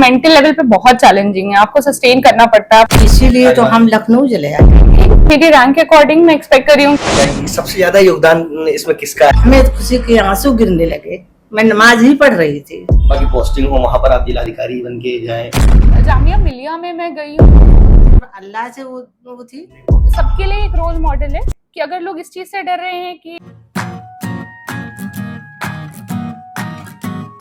Mental level पे बहुत challenging है, आपको सस्टेन करना पड़ता है। इसीलिए तो हम लखनऊ चले आए। मेरी रैंक के अकॉर्डिंग मैं एक्सपेक्ट कर रही हूँ। सबसे ज्यादा योगदान इसमें किसका है? हमें खुशी के आंसू गिरने लगे। मैं नमाज ही पढ़ रही थी। बाकी पोस्टिंग हो वहाँ पर आप जिलाधिकारी बन के जाए। जामिया मिलिया में मैं गई हूँ। अल्लाह से वो थी। सबके लिए एक रोल मॉडल है कि अगर लोग इस चीज से डर रहे हैं कि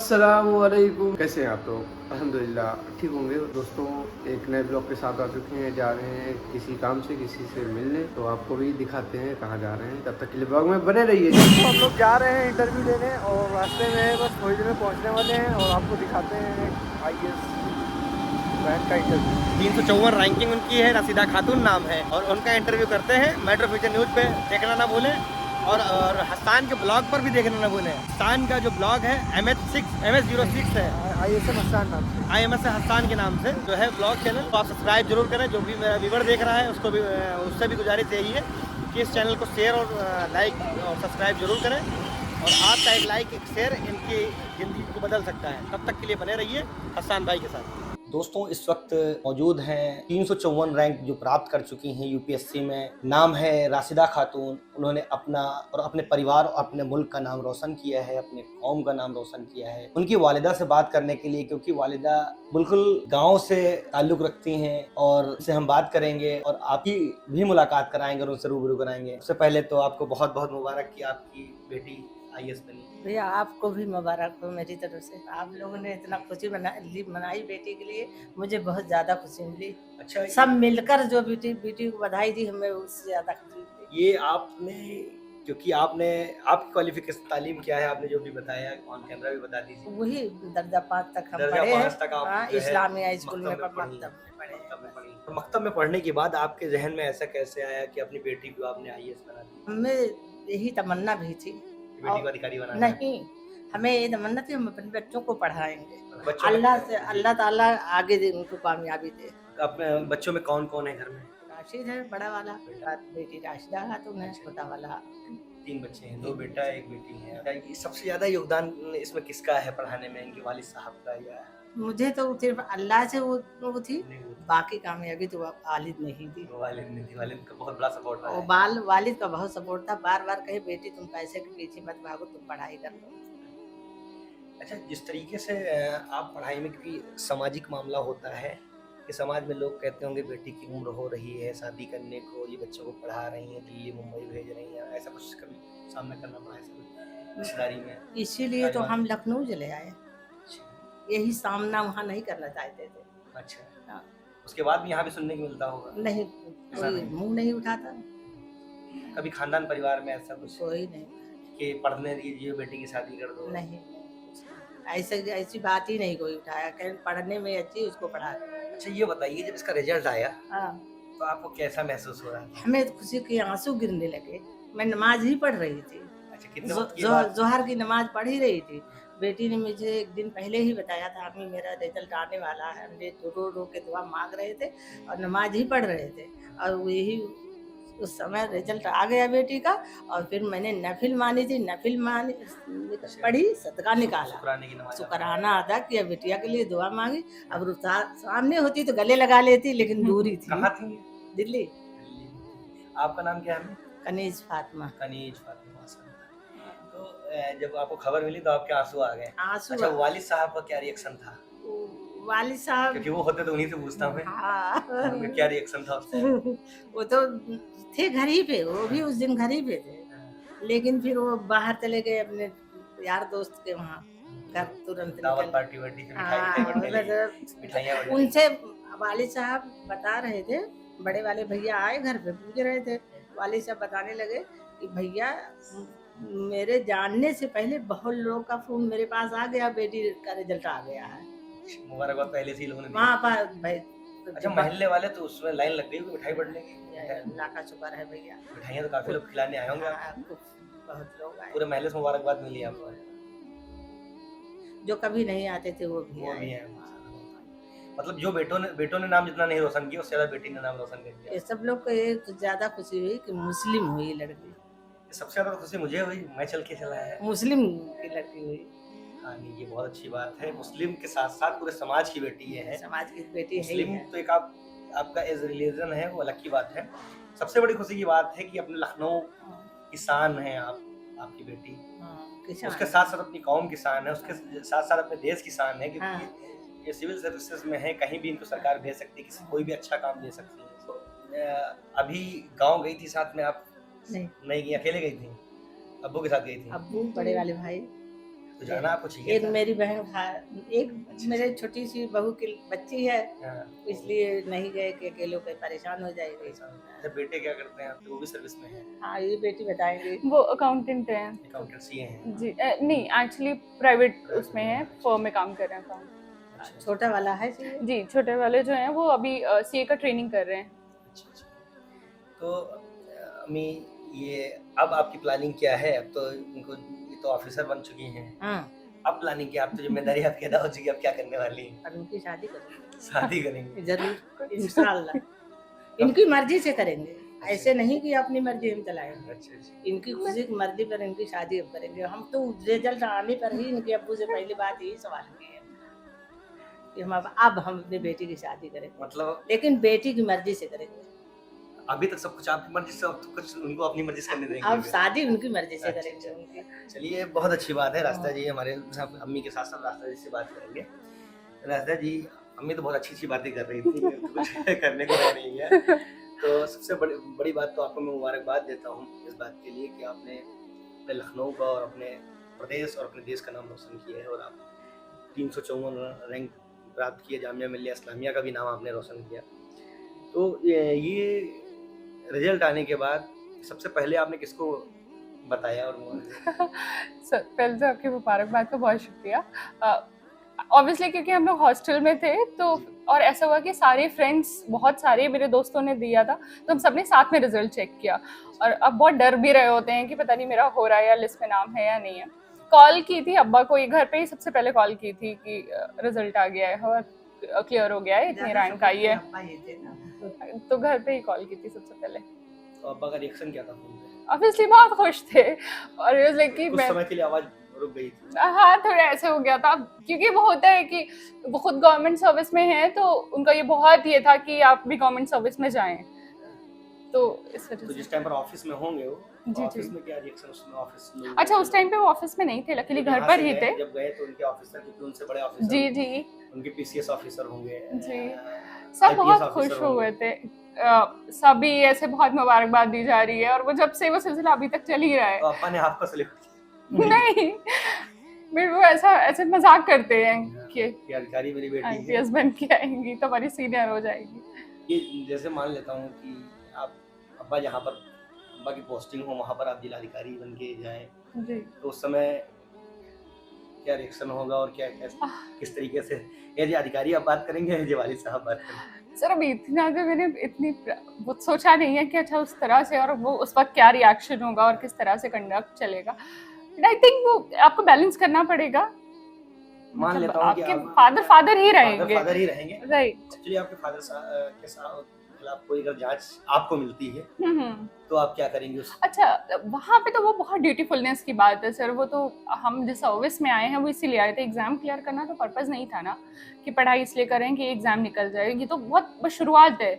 अस्सलामुअलैकुम, कैसे हैं आप लोग? अल्हम्दुलिल्लाह ठीक होंगे। दोस्तों, एक नए ब्लॉग के साथ आ चुके हैं। जा रहे हैं किसी काम से किसी से मिलने, तो आपको भी दिखाते हैं कहाँ जा रहे हैं। तब तक के लिए ब्लॉग में बने रहिए। तो हम लोग जा रहे हैं इंटरव्यू देने और रास्ते में बस थोड़ी देर में पहुँचने वाले हैं और आपको दिखाते हैं IAS बैंक का इंटरव्यू। 354 रैंकिंग उनकी है, रसीदा खातून नाम है और उनका इंटरव्यू करते हैं। मेट्रो फ्यूचर न्यूज पे देखना ना भूलें और हस्तान के ब्लॉग पर भी देखना ना भूलें। हस्तान का जो ब्लॉग है MS06 है, ISM हस्तान नाम से। IMS हस्तान के नाम से जो है ब्लॉग चैनल, तो आप सब्सक्राइब जरूर करें। जो भी मेरा व्यूवर देख रहा है उसको भी उससे भी गुजारिश यही है कि इस चैनल को शेयर और लाइक और सब्सक्राइब जरूर करें। और आपका एक लाइक एक शेयर इनकी ज़िंदगी को बदल सकता है। तब तक के लिए बने रहिए हस्तान भाई के साथ। दोस्तों, इस वक्त मौजूद हैं 354 रैंक जो प्राप्त कर चुकी हैं UPSC में। नाम है राशिदा खातून। उन्होंने अपना और अपने परिवार और अपने मुल्क का नाम रोशन किया है, अपने कौम का नाम रोशन किया है। उनकी वालिदा से बात करने के लिए, क्योंकि वालिदा बिल्कुल गांव से ताल्लुक़ रखती हैं और उनसे हम बात करेंगे और आपकी भी मुलाकात कराएंगे और उनसे रूबरू कराएंगे। उससे पहले तो आपको बहुत बहुत मुबारक कि आपकी बेटी IAS बनी। भैया आपको भी मुबारक हो मेरी तरफ से। आप लोगों ने इतना खुशी मनाई बेटी के लिए, मुझे बहुत ज्यादा खुशी मिली। अच्छा, सब मिलकर जो बेटी को बधाई दी, हमें उससे ज्यादा खुशी मिली। ये आपने, क्योंकि आपने आपकी क्वालिफिकेशन तालीम क्या है आपने जो भी बताया ऑन कैमरा भी बता दीजिए। वही दर्जा 5 तक हम दर्जा पढ़े 5 तक आप हैं। जो है इस्लामिया स्कूल में मकतब में पढ़े हैं। तो मकतब में पढ़ने के बाद आपके जहन में ऐसा कैसे आया कि अपनी बेटी को आपने IAS बना दी? हमें यही तमन्ना भी थी। बेटी को अधिकारी बनाना है? नहीं, हमें ये तमन्ना थी हम अपने बच्चों को पढ़ाएंगे। बच्चों अल्लाह ताला आगे दे, उनको कामयाबी दे। अपने बच्चों में कौन कौन है घर में? राशिद है बड़ा वाला, बेटी राशिदा खातून है, छोटा वाला। 3 बच्चे हैं, 2 बेटा 1 बेटी है। सबसे ज्यादा योगदान इसमें किसका है पढ़ाने में, इनके वालिद साहब का या? मुझे तो सिर्फ अल्लाह से वो थी, बाकी कामयाबी तो वालिद नहीं दी। वालिद नहीं थी, वालिद का बहुत बड़ा सपोर्ट रहा है। और वालिद का बहुत सपोर्ट था। बार बार कहे बेटी तुम पैसे के पीछे मत भागो, तुम पढ़ाई कर लो। अच्छा, जिस तरीके से आप पढ़ाई में, क्योंकि सामाजिक मामला होता है कि समाज में लोग कहते होंगे बेटी की उम्र हो रही है शादी करने को, ये बच्चों को पढ़ा रही हैं, दिल्ली मुंबई भेज रही हैं, ऐसा कुछ कभी सामना करना पड़ा ऐसा रिश्तेदारी में? इसीलिए तो हम लखनऊ चले आए। यही सामना वहाँ नहीं करना चाहते थे। अच्छा, हाँ। उसके बाद भी यहाँ भी सुनने को मिलता होगा? नहीं, कोई मुंह नहीं उठाता। कभी खानदान परिवार में ऐसा कुछ कोई नहीं कि पढ़ने दीजिए बेटी की शादी कर दो? नहीं, ऐसी बात ही नहीं कोई उठाया। कहीं पढ़ने में अच्छी, उसको पढ़ा। अच्छा, ये बताइए, जब इसका रिजल्ट आया हाँ, तो आपको कैसा महसूस हो रहा था? हमें खुशी के आंसू गिरने लगे। मैं नमाज ही पढ़ रही थी। अच्छा, कितने वक्त की बात? जोहर की नमाज पढ़ ही रही थी। बेटी ने मुझे एक दिन पहले ही बताया था, अम्मी मेरा रिजल्ट आने वाला है। हम रो के दुआ मांग रहे थे और नमाज ही पढ़ रहे थे। और यही उस समय रिजल्ट आ गया बेटी का। और फिर मैंने नफिल मानी थी, पढ़ी, सदका निकाला, शुक्राना अदा किया, बेटिया के लिए दुआ मांगी। अब सामने होती तो गले लगा लेती, लेकिन दूरी थी। कहाँ थी? दिल्ली। आपका नाम क्या है? कनीज फातिमा। कनीज फातिमा। तो जब आपको खबर मिली तो आपके आंसू आ गए? आंसू। अच्छा, वालिद साहब का क्या रिएक्शन था? वालिद साहब, क्योंकि वो होते तो उन्हीं से पूछता हूँ मैं। हाँ। क्या रिएक्शन था उससे? वो तो थे घर ही पे, वो भी उस दिन घर ही पे थे। लेकिन फिर वो बाहर चले गए अपने यार दोस्त के वहाँ। घर तुरंत दावत पार्टी वार्टी से मिठाइयाँ उनसे वालिद साहब बता रहे थे, बड़े वाले भैया आए घर पे, पूछ रहे थे। वालिद साहब बताने लगे कि भैया मेरे जानने से पहले बहुत लोगों का फोन मेरे पास आ गया, बेटी का रिजल्ट आ गया है। मुबारकबाद पहले से ही लोगों ने वहाँ पर भाई। अच्छा, महल्ले वाले तो उसमें लाइन लग गई होगी मिठाई बढ़ने की? अल्लाह का शुक्र है भैया। मिठाइयाँ तो काफी लोग खिलाने आए होंगे आपको? बहुत लोग आए। पूरे महल्ले से मुबारकबाद मिली आपको? जो कभी नहीं आते थे वो भी आए। मतलब जो बेटों ने नाम जितना नहीं रोशन किया, उससे ज्यादा बेटी ने नाम रोशन कर दिया। ये सब लोग को एक ज्यादा खुशी हुई कि मुस्लिम हुई लड़की। सबसे ज्यादा खुशी मुझे हुई, मैं चल के चला है। मुस्लिम की लड़की हुई। हाँ नहीं, ये बहुत अच्छी बात है। मुस्लिम के साथ साथ पूरे समाज की बेटी ये है। समाज की बेटी है ही मुस्लिम है। तो एक आपका एज रिलीजन है, वो अलग की बात है। सबसे बड़ी खुशी की बात है कि अपने लखनऊ किसान हैं आपकी बेटी। किसान उसके साथ साथ अपनी कौम किसान है, उसके साथ साथ अपने देश किसान है, हाँ। क्योंकि ये सिविल सर्विसेज में है, कहीं भी इनको सरकार भेज सकती है, किसी कोई भी अच्छा काम दे सकती है। तो अभी गांव गई थी साथ में आप? नहीं गई, अकेले गई थी? अब्बू के साथ गई थी? अब्बू, बड़े वाले भाई, तो जाना आपको चाहिए एक था। मेरी बहन एक मेरे छोटी सी बहू की बच्ची है, हाँ। इसलिए नहीं गए कि अकेले कोई परेशान हो जाएगी। अच्छा, बेटे क्या करते हैं आपके? वो भी सर्विस में है? हाँ, ये बेटी बताएंगे। वो अकाउंटेंट हैं। अकाउंटेंसी हैं? जी नहीं, एक्चुअली प्राइवेट उसमें है, फर्म में काम कर रहे हैं अकाउंट। अच्छा, छोटा वाला है सीए। जी, छोटे वाले जो हैं वो अभी सीए का ट्रेनिंग कर रहे हैं। अच्छा, अच्छा। तो अम्मी, ये अब आपकी प्लानिंग क्या है? अब तो इनको, ये तो ऑफिसर बन चुकी हैं, हाँ, अब प्लानिंग क्या? अब तो जिम्मेदारी आपकी अदा हो चुकी है, अब क्या करने वाली हैं? और उनकी शादी करेंगे शादी करेंगे? जरूर, इंशाल्लाह। इनकी मर्जी से करेंगे, ऐसे नहीं कि अपनी मर्जी हम चलाएंगे। अच्छा, अच्छा। इनकी खुशी की मर्जी पर इनकी शादी अब करेंगे। हम तो रिजल्ट आने पर ही इनके अब्बू से पहली बात यही सवाल किए कि हम हम अपनी बेटी की शादी करेंगे, मतलब लेकिन बेटी की मर्जी से करेंगे। अभी तक सब कुछ आपकी मर्जी से, अब तो कुछ उनको अपनी मर्जी से करने देंगे? अब शादी उनकी मर्जी से अच्छा, करेंगे उनकी। चलिए, बहुत अच्छी बात है। रास्ता जी हमारे साथ, अम्मी के साथ साथ रास्ता जी से बात करेंगे। रास्ता जी, अम्मी तो बहुत अच्छी बातें कर रही थी, तो कुछ करने को रह नहीं है। तो सबसे बड़ी बात तो आपको मैं मुबारकबाद देता हूँ इस बात के लिए कि आपने अपने लखनऊ का और अपने प्रदेश और अपने देश का नाम रोशन किया है, और आप 354 रैंक प्राप्त किए, जामिया मिल्लिया इस्लामिया का भी नाम आपने रोशन किया। तो ये रिजल्ट आने के बाद सबसे पहले आपने किसको बताया? और पहले तो आपकी मुबारकबाद का बहुत शुक्रिया। ऑब्वियसली क्योंकि हम लोग हॉस्टल में थे, तो और ऐसा हुआ कि सारे फ्रेंड्स, बहुत सारे मेरे दोस्तों ने दिया था, तो हम सबने साथ में रिजल्ट चेक किया। और अब बहुत डर भी रहे होते हैं कि पता नहीं मेरा हो रहा है या लिस्ट में नाम है या नहीं है। कॉल की थी अब्बा को, घर पे ही सबसे पहले कॉल की थी कि रिजल्ट आ गया है और क्लियर हो गया है, इतनी रैंक आई है, तो घर पे ही कॉल की थी सबसे पहले। तो अब्बा का रिएक्शन क्या था फोन पे? ऑब्वियसली बहुत खुश थे, और it was like कि कुछ समय के लिए आवाज रुक गई थी। हाँ, थोड़ा ऐसे हो गया था, क्योंकि वो होता है कि वो खुद गवर्नमेंट सर्विस में है, तो उनका ये बहुत ये था कि आप भी गवर्नमेंट सर्विस में जाएं, तो इस वजह तो से। जिस टाइम पर ऑफिस में होंगे वो, जी, ऑफिस जी। में क्या रिएक्शन उसमें ऑफिस में? अच्छा, उस टाइम पे वो ऑफिस में नहीं थे, लकीली घर यहाँ पर से ही गए, थे। जब गए तो उनके ऑफिसर, क्योंकि उनसे बड़े ऑफिसर, जी जी, उनके पीसीएस ऑफिसर होंगे जी, सब बहुत खुश हुए थे। सभी ऐसे बहुत मुबारकबाद दी जा रही है, और वो जब से वो सिलसिला अभी तक चल ही रहा है। तो अब्बा ने आपको सैल्यूट नहीं, फिर वो ऐसे मजाक करते हैं कि अधिकारी मेरी बेटी है। आईपीएस बन के आएंगी तो हमारी सीनियर हो जाएगी। ये जैसे मान लेता हूँ कि आप अब्बा जहाँ पर अब्बा की पोस्टिंग हो, वहाँ पर आप जिलाधिकारी बन के जाएं, जी, तो उस समय क्या रिएक्शन होगा और क्या किस तरीके से? ये अधिकारी आप बात करेंगे, ये वाली साहब बात करेंगे? सर अभी इतना जो मैंने इतनी वो सोचा नहीं है कि अच्छा उस तरह से, और वो उस वक्त क्या रिएक्शन होगा और किस तरह से कंडक्ट चलेगा। आई थिंक वो आपको बैलेंस करना पड़ेगा। मान लेता हूँ कि आपके फादर ही रहेंगे, फादर ही रहेंगे, राइट। एक्चुअली आपके फादर के खिलाफ कोई अगर जांच आपको मिलती है, तो आप क्या करेंगे उस? अच्छा, वहाँ पे तो वो बहुत ड्यूटीफुलनेस की बात है सर। वो तो हम जिस सर्विस में आए हैं वो इसीलिए आए थे, एग्जाम क्लियर करना तो पर्पस नहीं था ना कि पढ़ाई इसलिए करें कि एग्जाम निकल जाए। ये तो बहुत बस शुरुआत है,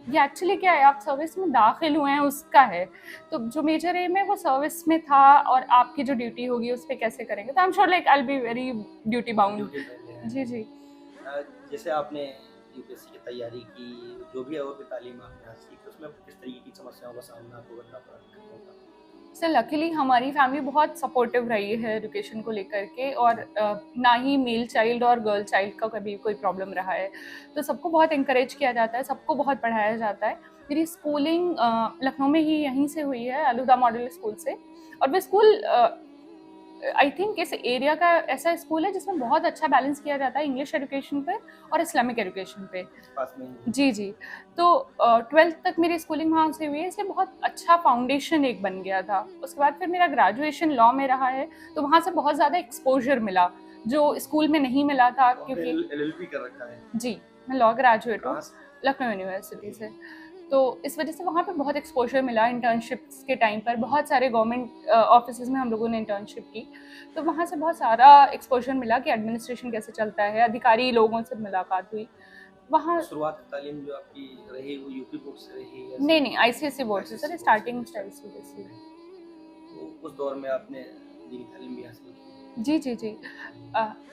ये एक्चुअली क्या है, आप सर्विस में दाखिल हुए हैं उसका है। तो जो मेजर एम है वो सर्विस में था, और आपकी जो ड्यूटी होगी उस पर कैसे करेंगे, तो I am sure like I will be very duty bound. जी जी। जैसे आपने यूपीएससी की तैयारी की, जो भी और भी तालीम आपने हासिल की, उसमें किस तरीके की समस्याओं का सामना आपको करना पड़ा? सर लकीली हमारी फैमिली बहुत सपोर्टिव रही है एजुकेशन को लेकर के, और ना ही मेल चाइल्ड और गर्ल चाइल्ड का कभी कोई प्रॉब्लम रहा है। तो सबको बहुत इंकरेज किया जाता है, सबको बहुत पढ़ाया जाता है। मेरी स्कूलिंग लखनऊ में ही यहीं से हुई है, अलहुदा मॉडल स्कूल से। और वो स्कूल आई थिंक इस एरिया का ऐसा स्कूल है जिसमें बहुत अच्छा बैलेंस किया जाता है इंग्लिश एजुकेशन पे और इस्लामिक एजुकेशन पे। जी जी। तो 12th तक मेरी स्कूलिंग वहाँ से हुई है, इसलिए बहुत अच्छा फाउंडेशन एक बन गया था। उसके बाद फिर मेरा ग्रेजुएशन लॉ में रहा है, तो वहाँ से बहुत ज़्यादा एक्सपोजर मिला जो स्कूल में नहीं मिला था। क्योंकि LLB कर रखा है? जी, मैं लॉ ग्रेजुएट हूँ लखनऊ यूनिवर्सिटी से। तो इस वजह से वहाँ पे बहुत एक्सपोजर मिला इंटर्नशिप्स के टाइम पर। बहुत सारे गवर्नमेंट ऑफिसेज में हम लोगों ने इंटर्नशिप की, तो वहाँ से बहुत सारा एक्सपोजर मिला कि एडमिनिस्ट्रेशन कैसे चलता है, अधिकारी लोगों से मुलाकात हुई वहाँ। शुरुआत की तालीम जो आपकी रही वो यूपी बोर्ड से रही या नहीं, ICSE बोर्ड से सर, स्टार्टिंग से ICSE। तो उस दौर में आपने दीनी तालीम भी हासिल की? जी।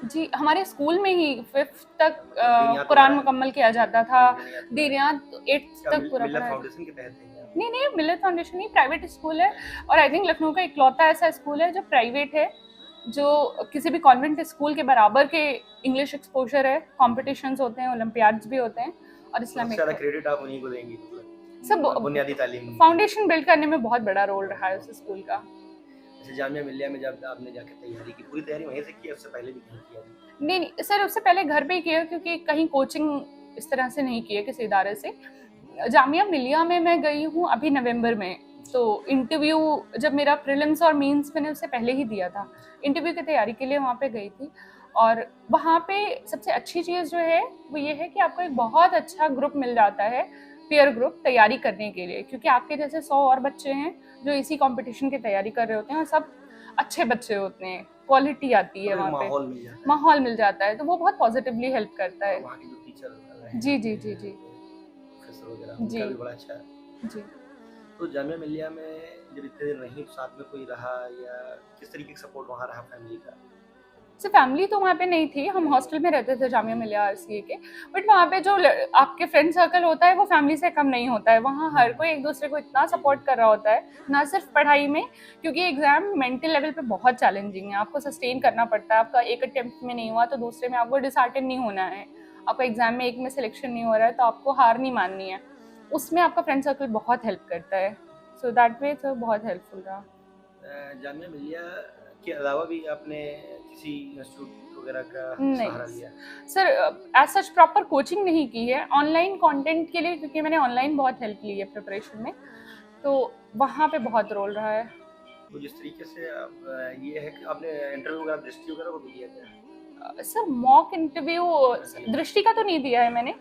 जी, हमारे स्कूल में ही 5th तक दीनियात कुरान वगैरह? मुकम्मल किया जाता था। दीनियात दीनियात 8th क्या तक पूरा मिल्लत पढ़ाया। फाउंडेशन के तहत है क्या? नहीं, मिल्लत फाउंडेशन नहीं, प्राइवेट स्कूल है। और आई थिंक लखनऊ का इकलौता ऐसा स्कूल है जो प्राइवेट है, जो किसी भी कॉन्वेंट स्कूल के बराबर के इंग्लिश एक्सपोजर है। कॉम्पिटिशन्स होते हैं, ओलंपियाड्स भी होते हैं और सबसे इस्लामिक ज़्यादा क्रेडिट आप उन्हीं को देंगी सब बुनियादी तालीम? फाउंडेशन बिल्ड करने में बहुत बड़ा रोल रहा है उस स्कूल का। अच्छा, जामिया मिल्लिया में जब आपने जाके तैयारी की, पूरी तैयारी वहीं से की, उससे पहले भी कहीं किया? नहीं सर, उससे पहले घर पे ही किया, क्योंकि कहीं कोचिंग इस तरह से नहीं किया किसी इदारे से। जामिया मिल्लिया में मैं गई हूँ अभी नवंबर में। तो इंटरव्यू जब मेरा प्रीलिम्स और मेंस मैंने उससे पहले ही दिया था, इंटरव्यू की तैयारी के लिए वहाँ पे गई थी। और वहाँ पे सबसे अच्छी चीज़ जो है वो ये है कि आपको एक बहुत अच्छा ग्रुप मिल जाता है, पीयर ग्रुप, तैयारी करने के लिए। क्योंकि आपके जैसे 100 और बच्चे हैं जो इसी कंपटीशन की तैयारी कर रहे होते हैं, और सब अच्छे बच्चे होते हैं, क्वालिटी आती है वहाँ पे, माहौल मिल जाता है, तो वो बहुत पॉजिटिवली हेल्प करता है। वहाँ के जो टीचर जी प्रोफेसर वगैरह, उनका भी बड़ा अच्छा है जी। तो जामिया मिल्लिया में जब इतने दिन रही, साथ में कोई रहा या किस तरीके का सपोर्ट वहाँ रहा फैमिली का? सिर्फ फैमिली तो वहाँ पे नहीं थी, हम हॉस्टल में रहते थे जामिया मिल्लिया RCA के। बट वहाँ पे जो आपके फ्रेंड सर्कल होता है वो फैमिली से कम नहीं होता है। वहाँ हर कोई एक दूसरे को इतना सपोर्ट कर रहा होता है, ना सिर्फ पढ़ाई में, क्योंकि एग्जाम मेंटल लेवल पे बहुत चैलेंजिंग है, आपको सस्टेन करना पड़ता है। आपका एक अटेम्प्ट में नहीं हुआ तो दूसरे में आपको डिसहार्टन नहीं होना है। आपका एग्जाम में एक में सिलेक्शन नहीं हो रहा है तो आपको हार नहीं माननी है, उसमें आपका फ्रेंड सर्कल बहुत हेल्प करता है। सो दैट वे तो बहुत हेल्पफुल रहा। जामिया मिल्लिया के अलावा भी आपने किसी इंस्टीट्यूट वगैरह का सहारा लिया? Sir, as such proper coaching नहीं की है, ऑनलाइन कंटेंट के लिए, क्योंकि मैंने ऑनलाइन बहुत हेल्प ली है प्रिपरेशन में, तो वहाँ पे बहुत रोल रहा है। तो जिस तरीके से ये है कि आपने इंटरव्यू वगैरह दृष्टि वगैरह को भी दिया था? सर मॉक इंटरव्यू दृष्टि का तो नहीं दिया है मैंने,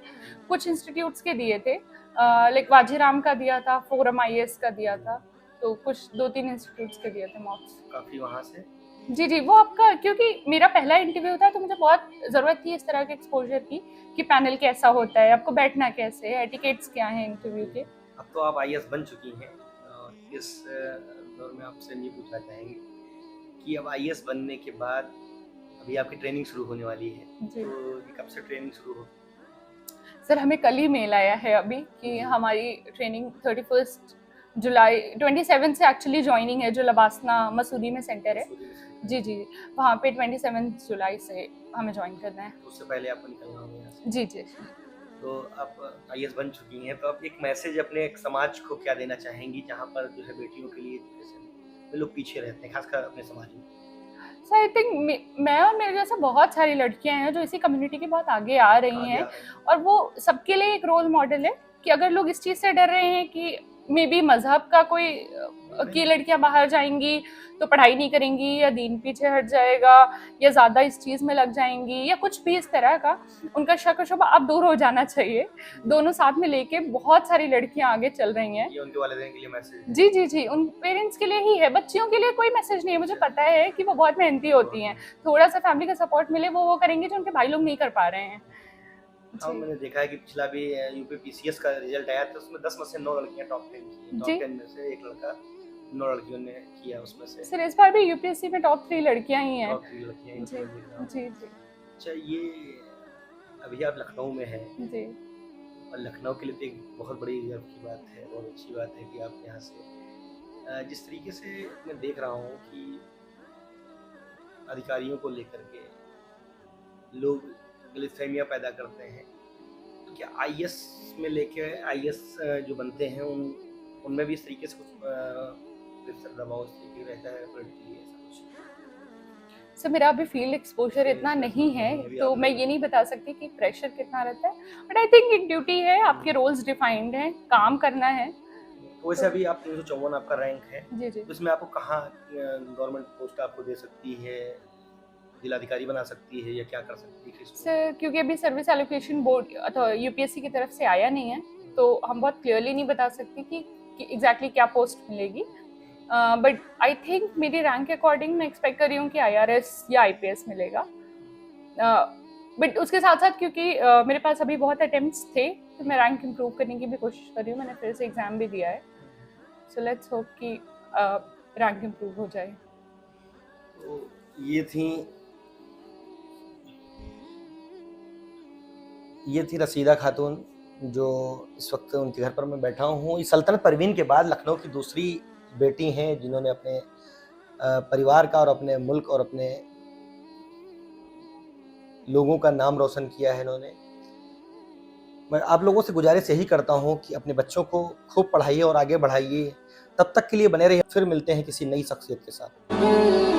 कुछ इंस्टीट्यूट्स के दिए थे, लाइक वाजीराम का दिया था, फोरम IAS का दिया था, तो कुछ 2-3 इंस्टीट्यूट्स के दिए थे मॉक्स। काफ़ी वहाँ से? जी, वो आपका, क्योंकि मेरा पहला इंटरव्यू था तो मुझे बहुत ज़रूरत थी इस तरह के एक्सपोजर की, कि पैनल कैसा होता है, आपको बैठना कैसे है, एटिकेट्स क्या हैं इंटरव्यू के। अब तो आप IAS बन चुकी हैं और इस दौर में आपसे ये पूछना चाहेंगे कि अब IAS बनने के बाद अभी आपकी ट्रेनिंग शुरू होने वाली है, तो ये कब से ट्रेनिंग शुरू होगी? सर, हमें कल ही मेल आया है अभी कि हमारी ट्रेनिंग 31 जुलाई 27 से एक्चुअली ज्वाइनिंग है, जो लबासना मसूरी में सेंटर है। जी, वहाँ पे 27 जुलाई से हमें ज्वाइन करना है। उससे पहले आपको निकलना होगा यहाँ से? जी। तो आप IAS बन चुकी हैं, तो आप एक मैसेज अपने एक समाज को क्या देना चाहेंगी जहाँ पर जो है बेटियों के लिए एजुकेशन में लोग पीछे रहते हैं, खासकर अपने समाज में? सो आई थिंक मैं और मेरे जैसे बहुत सारी लड़कियां हैं जो इसी कम्युनिटी के बहुत आगे आ रही हैं, और वो सबके लिए एक रोल मॉडल है कि अगर लोग इस चीज़ से डर रहे हैं कि मे बी मजहब का कोई कि लड़कियां बाहर जाएंगी तो पढ़ाई नहीं करेंगी, या दीन पीछे हट जाएगा, या ज़्यादा इस चीज़ में लग जाएंगी, या कुछ भी इस तरह का, उनका शक शुबा अब दूर हो जाना चाहिए। दोनों साथ में लेके बहुत सारी लड़कियां आगे चल रही हैं। ये उनके वालिदैन के लिए मैसेज? जी, उन पेरेंट्स के लिए ही है, बच्चियों के लिए कोई मैसेज नहीं है। मुझे पता है कि वो बहुत मेहनती होती हैं, थोड़ा सा फैमिली का सपोर्ट मिले वो करेंगे जो उनके भाई लोग नहीं कर पा रहे हैं। हाँ, मैंने देखा है कि पिछला भी यूपी PCS का रिजल्ट आया था, उसमें 10 में से 9 लड़कियां टॉप 10 की, टॉप 10 में से एक लड़का, 9 लड़कियों ने किया उसमें से। सर, इस बार भी UPSC में टॉप 3 लड़कियां ही हैं। टॉप 3 लड़कियां जी। अच्छा, ये अभी आप लखनऊ में हैं जी, और लखनऊ के लिए तो एक बहुत बड़ी गर्व की बात है, बहुत अच्छी बात है कि आप यहाँ से जिस तरीके से मैं देख रहा हूँ कि अधिकारियों को लेकर के लोग गलतफहमियाँ पैदा करते हैं, तो क्या IAS में लेके IAS जो बनते हैं उनमें भी इस तरीके से कुछ दबाव इस तरीके रहता है लड़की के लिए, ऐसा कुछ? सर मेरा अभी फील्ड एक्सपोजर इतना नहीं है तो मैं ये नहीं बता सकती कि प्रेशर कितना रहता है, बट आई थिंक एक ड्यूटी है, आपके रोल्स डिफाइंड हैं, काम करना है। तो वैसे अभी आप 354 आपका रैंक है, जी। तो इसमें आपको कहाँ गवर्नमेंट पोस्ट आपको दे सकती है, जिलाधिकारी बना सकती है या क्या कर सकती है? सर क्योंकि अभी सर्विस एलोकेशन बोर्ड अथवा UPSC की तरफ से आया नहीं है, तो हम बहुत क्लियरली नहीं बता सकते कि एग्जैक्टली क्या पोस्ट मिलेगी, बट आई थिंक मेरी रैंक के अकॉर्डिंग मैं एक्सपेक्ट कर रही हूँ कि IRS या IPS मिलेगा। बट उसके साथ साथ क्योंकि मेरे पास अभी बहुत अटेम्प्ट्स थे, तो मैं रैंक इम्प्रूव करने की भी कोशिश कर रही हूँ। मैंने फिर से एग्ज़ाम भी दिया है, सो लेट्स होप कि रैंक इम्प्रूव हो जाए। तो ये थी रसीदा खातून, जो इस वक्त उनके घर पर मैं बैठा हूँ। इस सल्तनत परवीन के बाद लखनऊ की दूसरी बेटी हैं जिन्होंने अपने परिवार का और अपने मुल्क और अपने लोगों का नाम रोशन किया है इन्होंने। मैं आप लोगों से गुजारिश यही करता हूँ कि अपने बच्चों को खूब पढ़ाइए और आगे बढ़ाइए। तब तक के लिए बने रहिए, फिर मिलते हैं किसी नई शख्सियत के साथ।